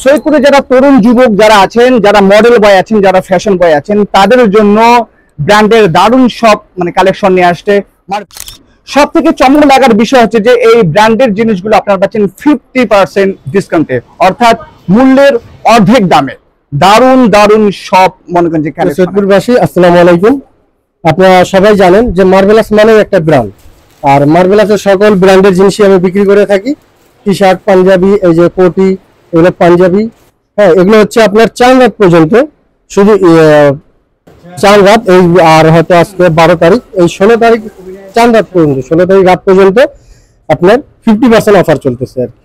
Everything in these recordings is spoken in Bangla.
সৈয়দপুরে যারা তরুণ যুবক যারা আছেন, যারা মডেল বয় আছেন, যারা ফ্যাশন বয় আছেন, তাদের জন্য ব্র্যান্ডের দারুণ সব কালেকশন নিয়ে আসছে। সব থেকে চমক লাগার বিষয় হচ্ছে যে এই ব্র্যান্ডের জিনিসগুলো আপনারা পাচ্ছেন 50% ডিসকাউন্টে, অর্থাৎ মূল্যের অর্ধেক দামে। দারুণ দারুণ সব মনে করেন যে সৈয়দপুরবাসী আসসালামু আলাইকুম। আপনারা সবাই জানেন যে মার্ভেলাস মানে একটা ব্র্যান্ড, আর মার্ভেলাসের সকল ব্র্যান্ডের জিনিসই আমি বিক্রি করে থাকি। টি শার্ট, পাঞ্জাবি, এই যে কোটি, এগুলো পাঞ্জাবি, হ্যাঁ এগুলো হচ্ছে আপনার 4 রাত পর্যন্ত, শুধু 4 রাত, এই আর হয়তো আজকে 12 তারিখ, এই 16 তারিখ 4 রাত পর্যন্ত, 16 তারিখ রাত পর্যন্ত আপনার 50% অফার চলতেছে আর কি।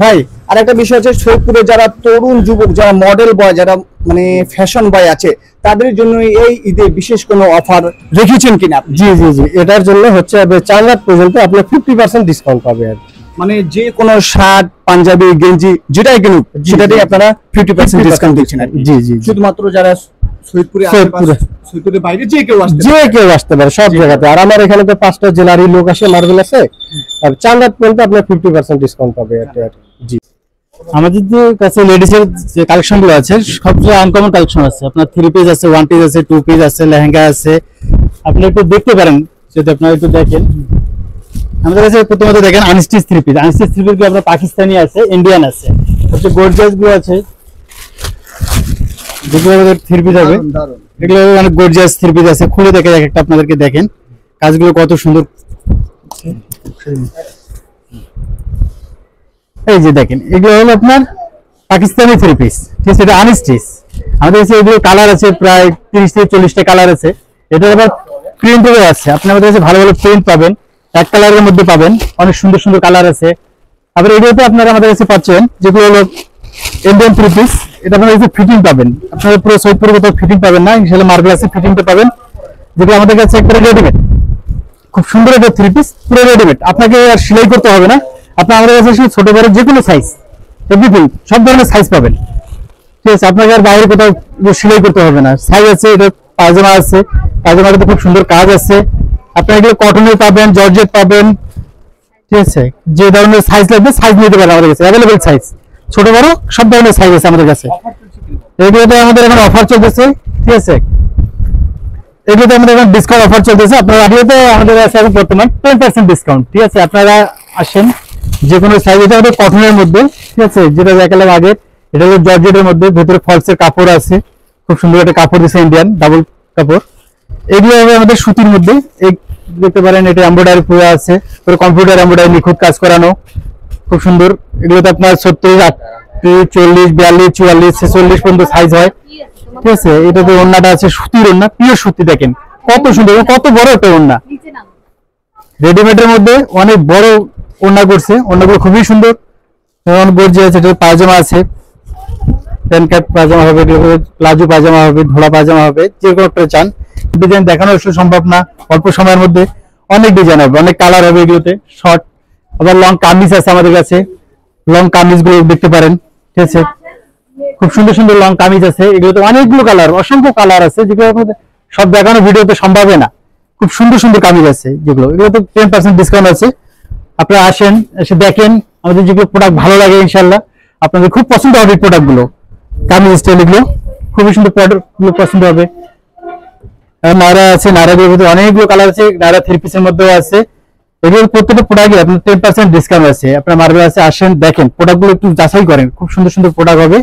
ভাই আর একটা বিষয় হচ্ছে, সৈয়দপুরে যারা তরুণ যুবক, যারা মডেল বয়, যারা ফ্যাশন বয় আছে, তাদের জন্য এই ঈদে বিশেষ কোনো অফার রেখেছেন কিনা? জি জি জি, এটার জন্য হচ্ছে 4 রাত পর্যন্ত আপনার 50% ডিসকাউন্ট পাবে আর কি। যে কোনো শার্ট, পাঞ্জাবি, গেঞ্জি যেটাই কিনুক সেটাতেই আপনারা 50% ডিসকাউন্ট দিচ্ছেন। জি জি, শুধুমাত্র যারা সৈয়দপুরের বাইরে যে কেউ আসতে পারে সব জায়গাতে। আর আমার এখানে তো 5টা জেলারই লোক আসে মার্ভেলাসে, আর 4 রাত পর্যন্ত আপনার 50% ডিসকাউন্ট পাবে আর জি। আমাদের কাছে লেডিস এর যে কালেকশন গুলো আছে সবচেয়ে আনকমন কালেকশন আছে। আপনার 3 পিস আছে, 1 পিস আছে, 2 পিস আছে, লেহেঙ্গা আছে। আপনি একটু দেখতে পারেন, যদি আপনারা একটু দেখেন। আমাদের কাছে প্রথমত দেখেন আনস্টিচ 3 পিস। আনস্টিচ 3 পিস গুলো আপনার পাকিস্তানি আছে, ইন্ডিয়ান আছে, হচ্ছে গর্জিয়াস গুলো আছে। যেগুলো আমাদের 3 পিস হবে, এগুলো অনেক গর্জিয়াস 3 পিস আছে। খুলে দেখে একটা আপনাদেরকে দেখেন কাজগুলো কত সুন্দর। এই যে দেখেন, এগুলো হলো আপনার পাকিস্তানি 3 পিস, ঠিক আছে? এটা আনস্টিচ। আমাদের কাছে এগুলো কালার আছে প্রায় 30 থেকে 40টা কালার আছে। এটা আবার প্রিন্টেরও আছে। আপনি আমাদের কাছে ভালো ভালো প্রিন্ট পাবেন, এক কালারের মধ্যে পাবেন, অনেক সুন্দর সুন্দর কালার আছে। আবার এগুলোতে আপনারা আমাদের কাছে পাচ্ছেন যেগুলো হলো ইন্ডিয়ান 3 পিস। এটা আপনারা কাছে ফিটিং পাবেন, আপনারা পুরো সৈয়দপুরে কোথাও ফিটিং পাবেন না, ইনশাআল্লাহ মার্ভেলাসে ফিটিংটা পাবেন, যেগুলো আমাদের কাছে একবারে রেডিমেড। খুব সুন্দর একটা 3 পিস, পুরো রেডিমেড, আপনাকে আর সেলাই করতে হবে না। আপনি আমাদের কাছে ছোট বড় যে কোনো সাইজ, এভরিথিং, সব ধরনের সাইজ পাবেন, ঠিক আছে? আপনাকে আর বাইরে কোথাও সেলাই করতে হবে না। সাইজ আছে, এটা পায়জামা আছে, পায়জামাটাতে খুব সুন্দর কাজ আছে। আপনারা এগুলো কটনের পাবেন, জর্জেট পাবেন, ঠিক আছে? যে ধরনের সাইজ লাগবে সাইজ নিতে পারেন আমাদের কাছে, অ্যাভেলেবেল সাইজ, ছোট বড় সব ধরনের সাইজ আছে আমাদের কাছে। এগুলোতে আমাদের এখন অফার চলতেছে, ঠিক আছে? এগুলোতে আমাদের এখন ডিসকাউন্ট অফার চলতেছে। আপনারা আগে আমাদের কাছে এখন বর্তমান 10% ডিসকাউন্ট, ঠিক আছে? আপনারা আসেন, যে কোনো সাইজ। এটা হলো কটনের মধ্যে, ঠিক আছে? যেটা দেখালাম আগে, এটা হলো জর্জেটের মধ্যে, ভেতরে ফলসের কাপড় আছে, খুব সুন্দর একটা কাপড় দিচ্ছে, ইন্ডিয়ান ডাবল কাপড়। এগুলো হবে আমাদের সুতির মধ্যে, এই দেখতে পারেন, এটা এমব্রয়ডারি পুরো আছে, পুরো কম্পিউটার এমব্রয়ডারি, নিখুঁত কাজ করানো, খুব সুন্দর। এগুলোতে আপনার 36, 38, 40, 42, 44, 46 পর্যন্ত সাইজ হয়, ঠিক আছে? এটাতে ওড়নাটা আছে সুতির ওড়না, পিওর সুতি। দেখেন কত সুন্দর, কত বড় একটা ওড়না, রেডিমেডের মধ্যে অনেক বড় ওড়না করছে। ওড়নাগুলো খুবই সুন্দর, অনেক গর্জিয়াস। এটা পায়জামা আছে, প্যান্ট কাট পায়জামা হবে, প্লাজো পায়জামা হবে, ধোলা পায়জামা হবে, যে কোনো একটা চান। ডিজাইন দেখানো সম্ভব না, অল্প সময়ের মধ্যে অনেক ডিজাইন হবে, অনেক কালার হবে এগুলোতে। শর্ট, আবার লং কামিজ আছে আমাদের কাছে, লং কামিজ গুলো দেখতে পারেন, ঠিক আছে? খুব সুন্দর সুন্দর লং কামিজ আছে। এগুলোতে অনেকগুলো কালার, অসংখ্য কালার আছে, যেগুলো আপনাদের সব দেখানো ভিডিওতে সম্ভব না। খুব সুন্দর সুন্দর কামিজ আছে যেগুলো, এগুলোতে 10% ডিসকাউন্ট আছে। আপনারা আসেন, এসে দেখেন, আমাদের যেগুলো প্রোডাক্ট ভালো লাগে ইনশাআল্লাহ আপনাদের খুব পছন্দ হবে। প্রোডাক্ট গুলো, কামিজ স্টাইল, এগুলো খুবই সুন্দর, প্রোডাক্ট গুলো পছন্দ হবে। নায়রা আছে, নায়রাদের ভিতরে অনেকগুলো কালার আছে, নায়রা 3 পিসের মধ্যেও আছে। এগুলোর প্রত্যেকটা প্রোডাক্টে আপনার 10% ডিসকাউন্ট আছে। আপনারা মার্ভেলাসে আসেন, দেখেন, প্রোডাক্ট গুলো একটু যাচাই করেন, খুব সুন্দর সুন্দর প্রোডাক্ট হবে।